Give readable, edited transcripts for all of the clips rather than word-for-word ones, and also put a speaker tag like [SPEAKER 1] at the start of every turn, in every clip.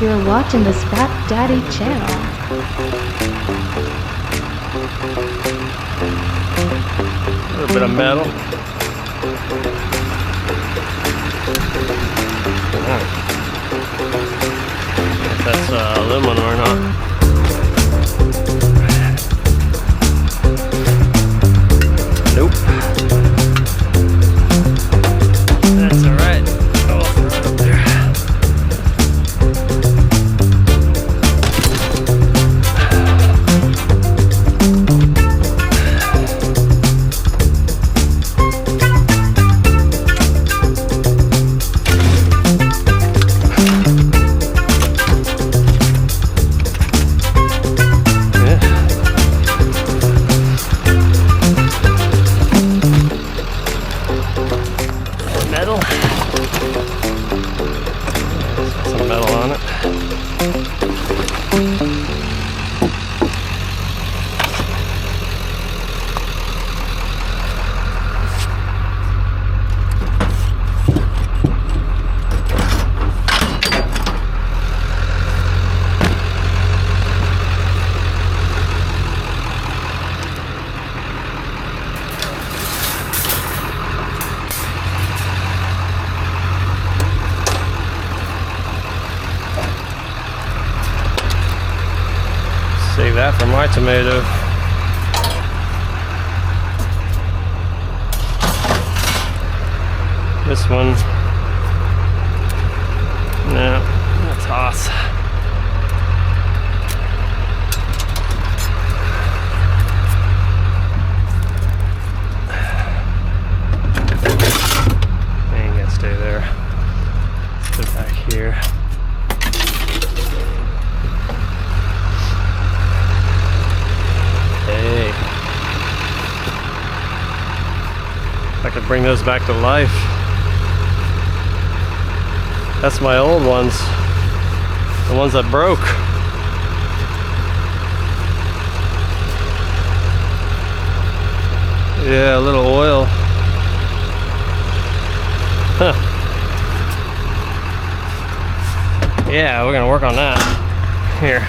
[SPEAKER 1] You're watching the Spat Daddy channel.
[SPEAKER 2] A little bit of metal. If that's aluminum or not. Nope. That's alright. Oh, right up there. Some metal on it. Save that for my tomato. This one, no, I'll toss. Ain't gonna stay there. Let's put it back here. Hey, if I could bring those back to life. That's my old ones, the ones that broke. Yeah, a little oil. Huh. Yeah, we're gonna work on that. Here.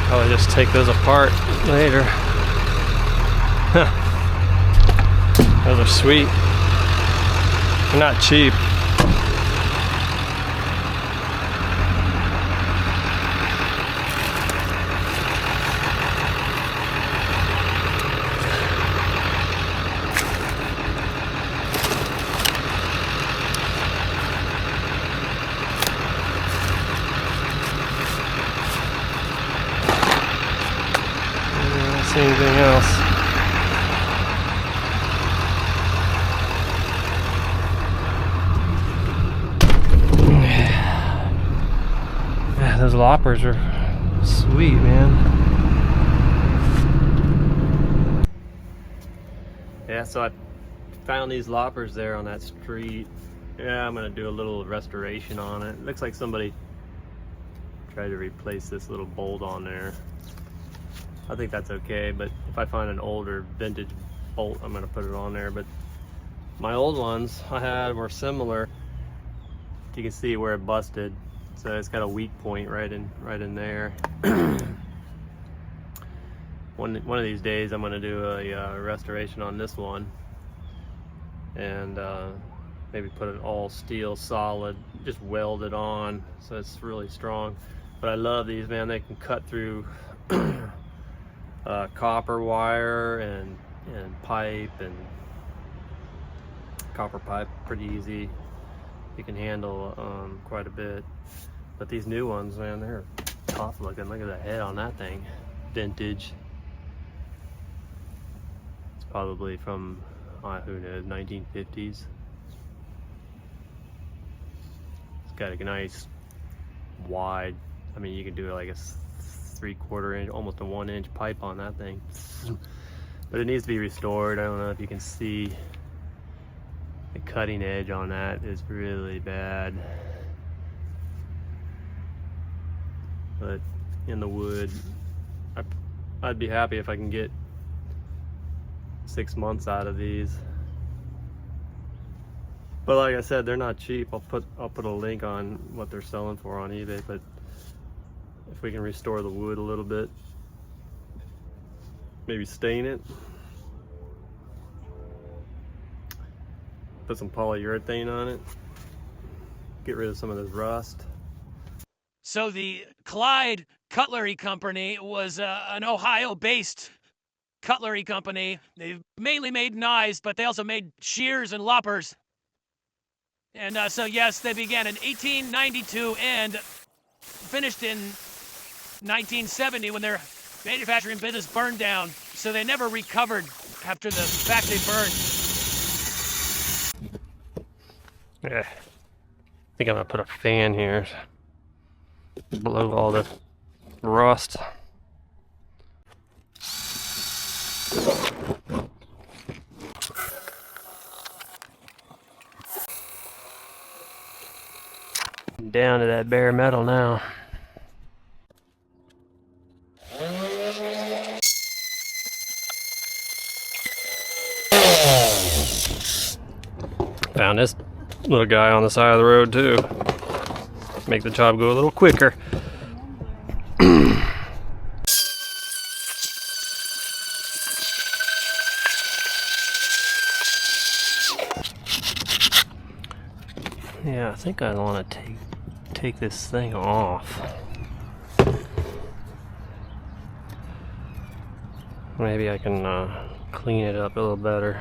[SPEAKER 2] Probably just take those apart later. Huh. Those are sweet. They're not cheap. Anything else? Yeah, those loppers are sweet, man. Yeah, so I found these loppers there on that street. Yeah, I'm gonna do a little restoration on it. It looks like somebody tried to replace this little bolt on there. I think that's okay, but if I find an older vintage bolt, I'm gonna put it on there. But my old ones I had were similar. You can see where it busted, so it's got a weak point right in there. One of these days, I'm gonna do a restoration on this one, and maybe put it all steel solid, just weld it on so it's really strong. But I love these, man. They can cut through copper wire and pipe, and copper pipe pretty easy. You can handle quite a bit. But these new ones, man, they're tough looking. Look at the head on that thing. Vintage. It's probably from who knows, 1950s. It's got a nice wide, I mean, you can do like a 3/4 inch, almost a 1 inch pipe on that thing. but it needs to be restored. I don't know if you can see the cutting edge on that is really bad. But in the wood, I'd be happy if I can get 6 months out of these. But like I said, they're not cheap. I'll put a link on what they're selling for on eBay. But if we can restore the wood a little bit, maybe stain it, put some polyurethane on it, get rid of some of this rust.
[SPEAKER 3] So the Clyde Cutlery Company was an Ohio-based cutlery company. They mainly made knives, but they also made shears and loppers. And so yes, they began in 1892 and finished in 1970 when their manufacturing business burned down. So they never recovered after the factory burned.
[SPEAKER 2] Yeah, I think I'm gonna put a fan here, blow all the rust. Down to that bare metal now. Found this little guy on the side of the road too. Make the job go a little quicker. Yeah, I think I want to take this thing off. Maybe I can clean it up a little better.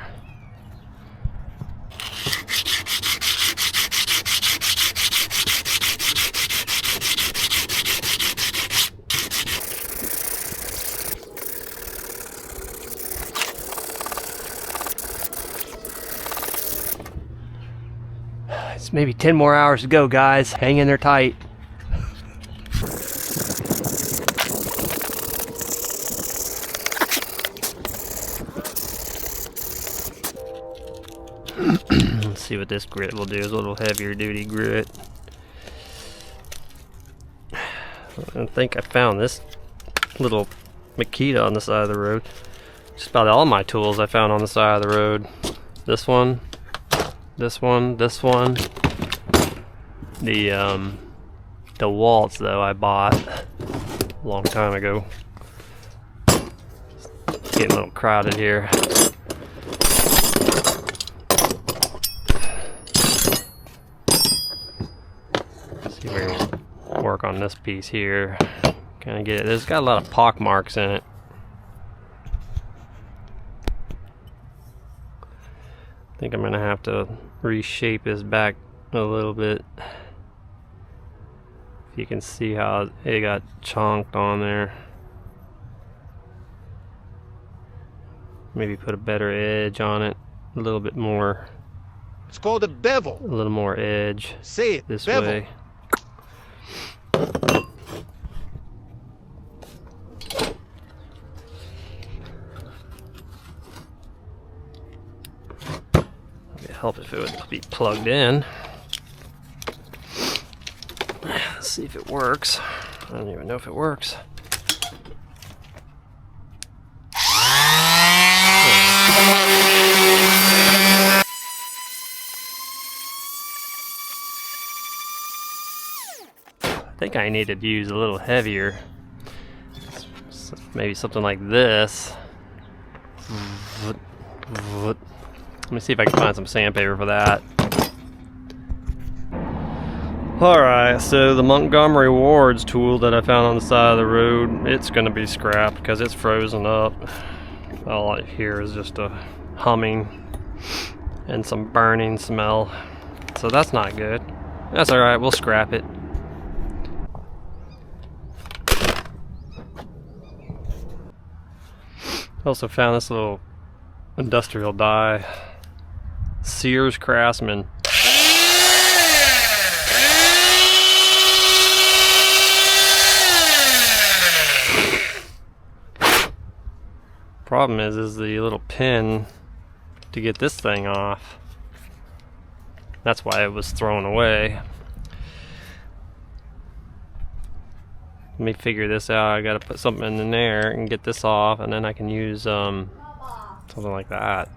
[SPEAKER 2] It's maybe 10 more hours to go, guys. Hang in there tight. Let's see what this grit will do. It's a little heavier duty grit. I think I found this little Makita on the side of the road. Just about all my tools I found on the side of the road. This one, this one, this one. The waltz though I bought a long time ago. It's getting a little crowded here. See if we can work on this piece here. Kind of get it. It's got a lot of pock marks in it. I think I'm gonna have to reshape his back a little bit. If you can see how it got chonked on there. Maybe put a better edge on it. A little bit more.
[SPEAKER 4] It's called a bevel.
[SPEAKER 2] A little more edge.
[SPEAKER 4] Say it,
[SPEAKER 2] this
[SPEAKER 4] bevel.
[SPEAKER 2] way. It'd help if it would be plugged in. Let's see if it works. I don't even know if it works. I think I need to use a little heavier. Maybe something like this. Let me see if I can find some sandpaper for that. Alright, so the Montgomery Ward's tool that I found on the side of the road, it's going to be scrapped because it's frozen up. All I hear is just a humming and some burning smell. So that's not good. That's alright, we'll scrap it. Also found this little industrial die. Sears Craftsman. Problem is the little pin to get this thing off. That's why it was thrown away. Let me figure this out. I gotta put something in there and get this off, and then I can use something like that.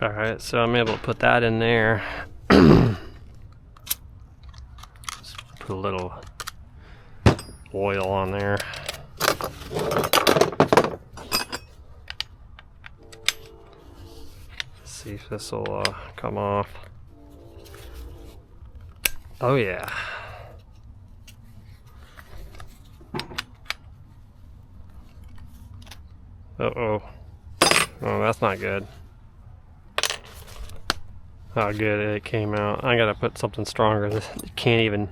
[SPEAKER 2] Alright, so I'm able to put that in there. Just put a little oil on there. See if this will come off. Oh yeah. Uh-oh. Oh, that's not good. How good it came out. I gotta put something stronger. It can't even.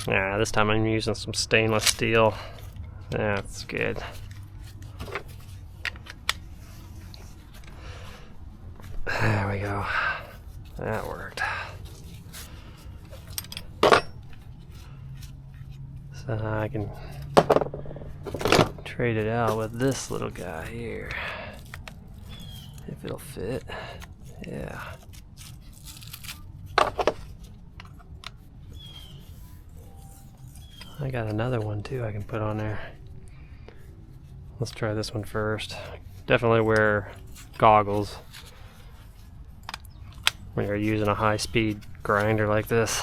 [SPEAKER 2] Yeah, this time I'm using some stainless steel. That's good. There we go. That worked. So now I can trade it out with this little guy here. If it'll fit. Yeah. I got another one too I can put on there. Let's try this one first. Definitely wear goggles when you're using a high-speed grinder like this.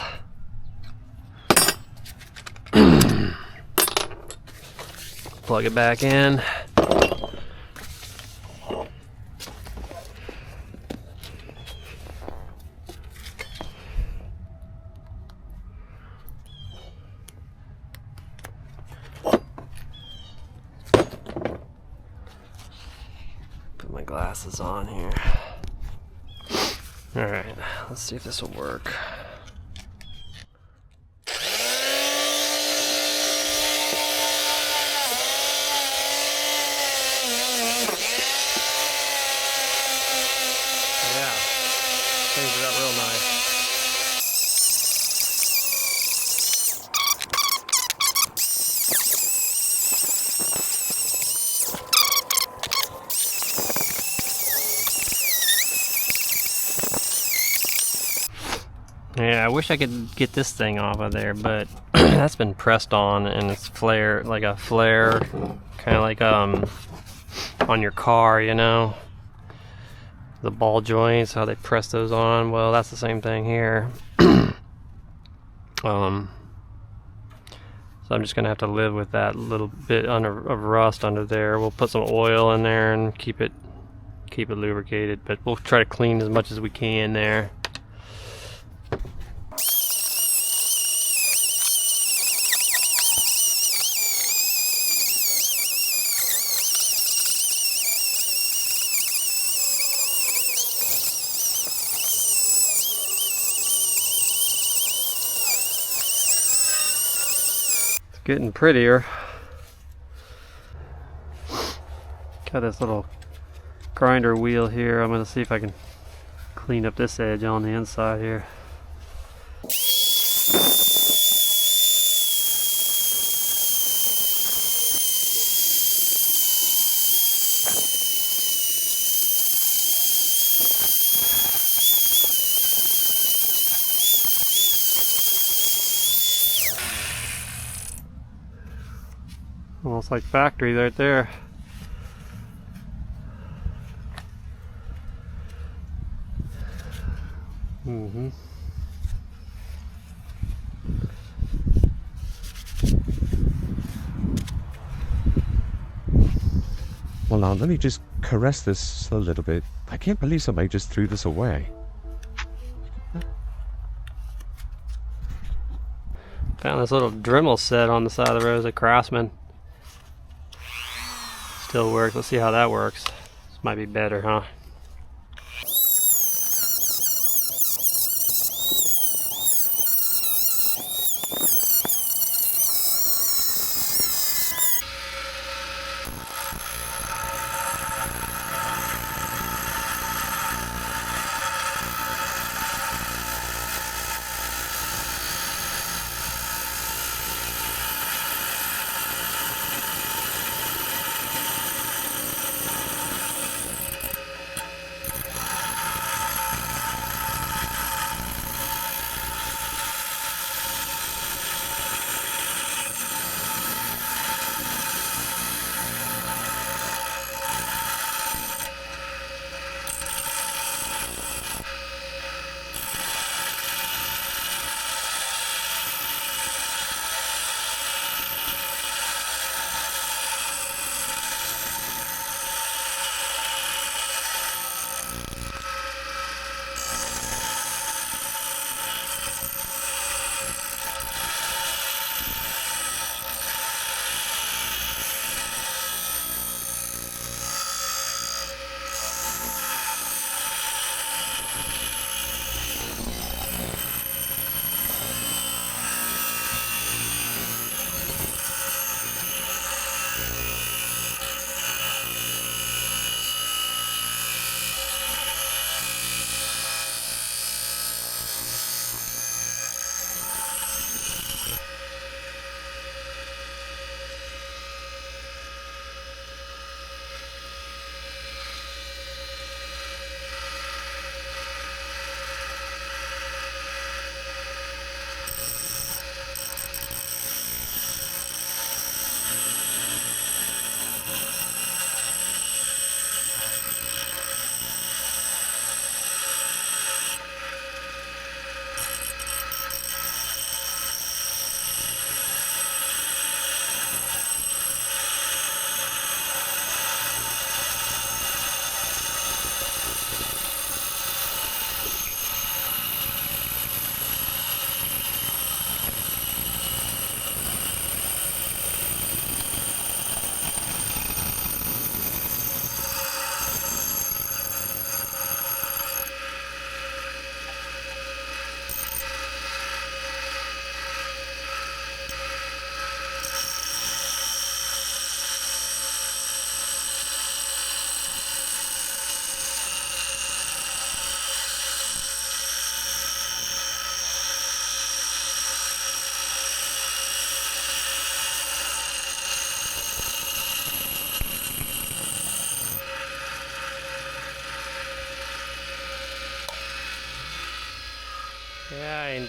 [SPEAKER 2] Plug it back in. Put my glasses on here. Alright, let's see if this will work. Yeah, changed it up real nice. Yeah, I wish I could get this thing off of there, but that's been pressed on and it's flare, like a flare, kind of like on your car, you know, the ball joints, how they press those on. Well, that's the same thing here. So I'm just gonna have to live with that little bit of rust under there. We'll put some oil in there and keep it lubricated, but we'll try to clean as much as we can there. Getting prettier. Got this little grinder wheel here. I'm going to see if I can clean up this edge on the inside here. Almost like factory right there.
[SPEAKER 5] Well, now let me just caress this a little bit. I can't believe somebody just threw this away.
[SPEAKER 2] Found this little Dremel set on the side of the road at Craftsman. Still works. Let's see how that works. This might be better, huh?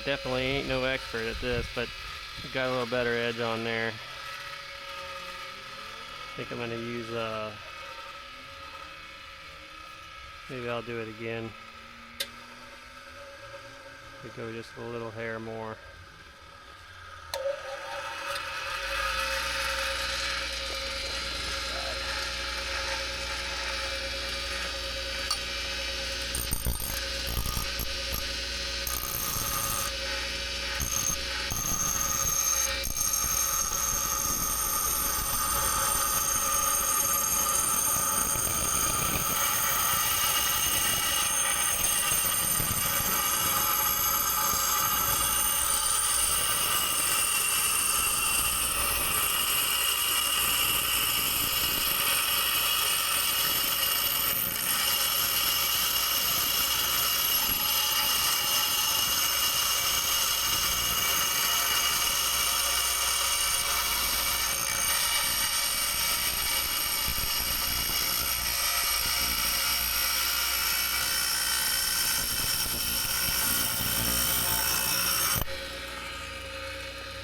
[SPEAKER 2] definitely ain't no expert at this, but got a little better edge on there. I think I'm gonna use maybe I'll do it again. We go just a little hair more.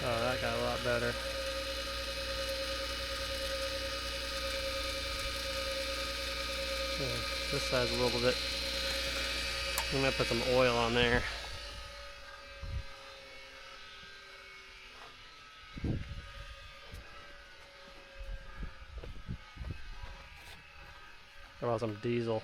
[SPEAKER 2] Oh, that got a lot better. This side's a little bit. I'm gonna put some oil on there. Throw some diesel.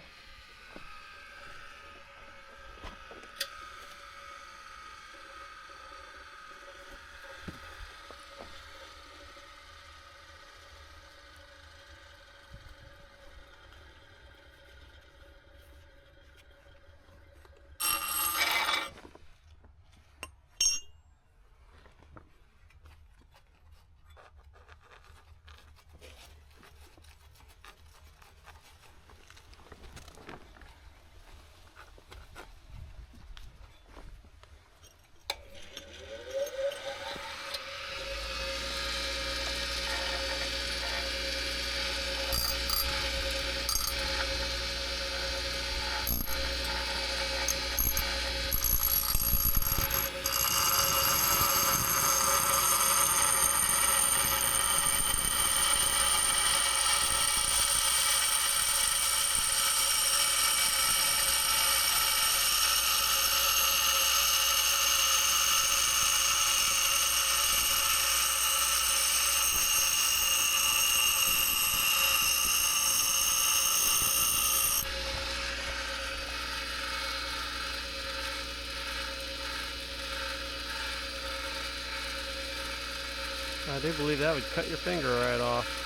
[SPEAKER 2] I do believe that would cut your finger right off.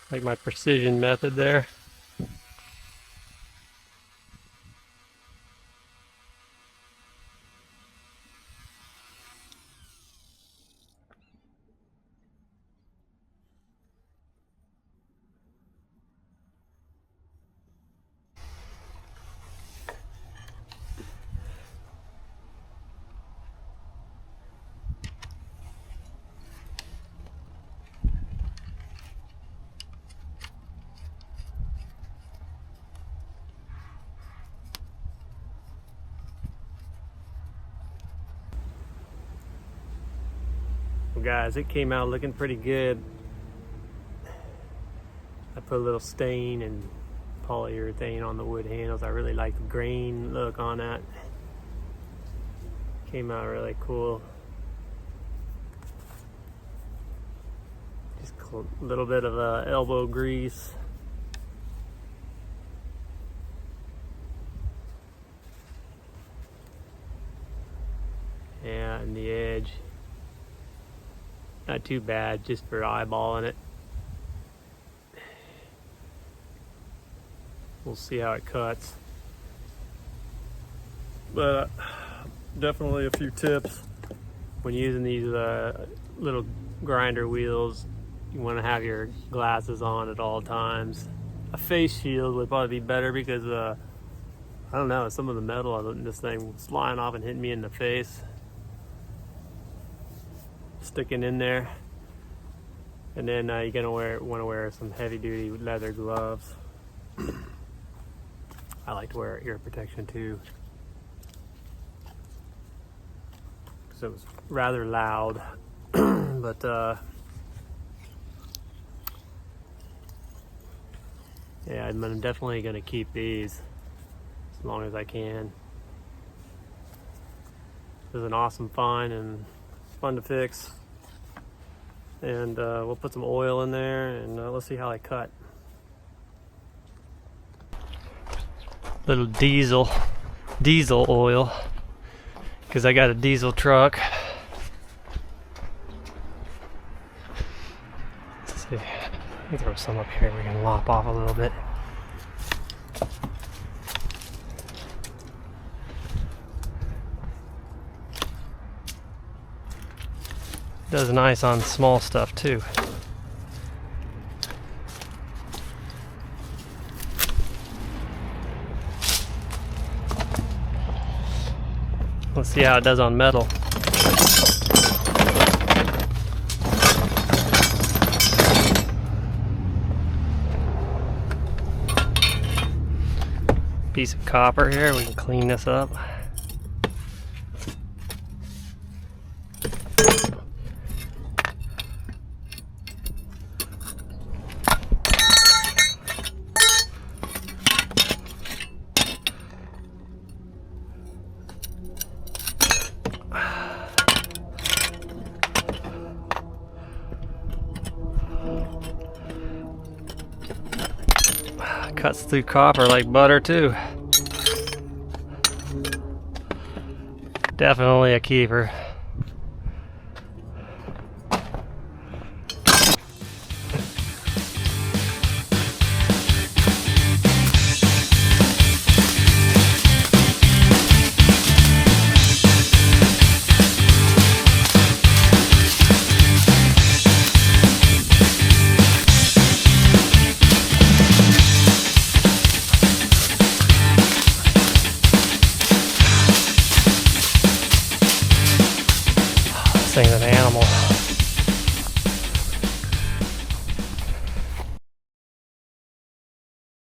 [SPEAKER 2] Like my precision method there. Well guys, it came out looking pretty good. I put a little stain and polyurethane on the wood handles. I really like the grain look on that. Came out really cool. Just a little bit of elbow grease. Yeah, and the edge. Not too bad, just for eyeballing it. We'll see how it cuts. But definitely a few tips when using these little grinder wheels. You want to have your glasses on at all times. A face shield would probably be better because I don't know, some of the metal on this thing was flying off and hitting me in the face, sticking in there. And then you're gonna want to wear some heavy-duty leather gloves. I like to wear ear protection too, because it was rather loud. But yeah, I'm definitely gonna keep these as long as I can. This is an awesome find and fun to fix. And we'll put some oil in there and let's see how I cut. Little diesel oil, because I got a diesel truck. Let's see, let me throw some up here. We can lop off a little bit. Does nice on small stuff too. Let's see how it does on metal. Piece of copper here, we can clean this up. Cuts through copper like butter too. Definitely a keeper. This thing's an animal.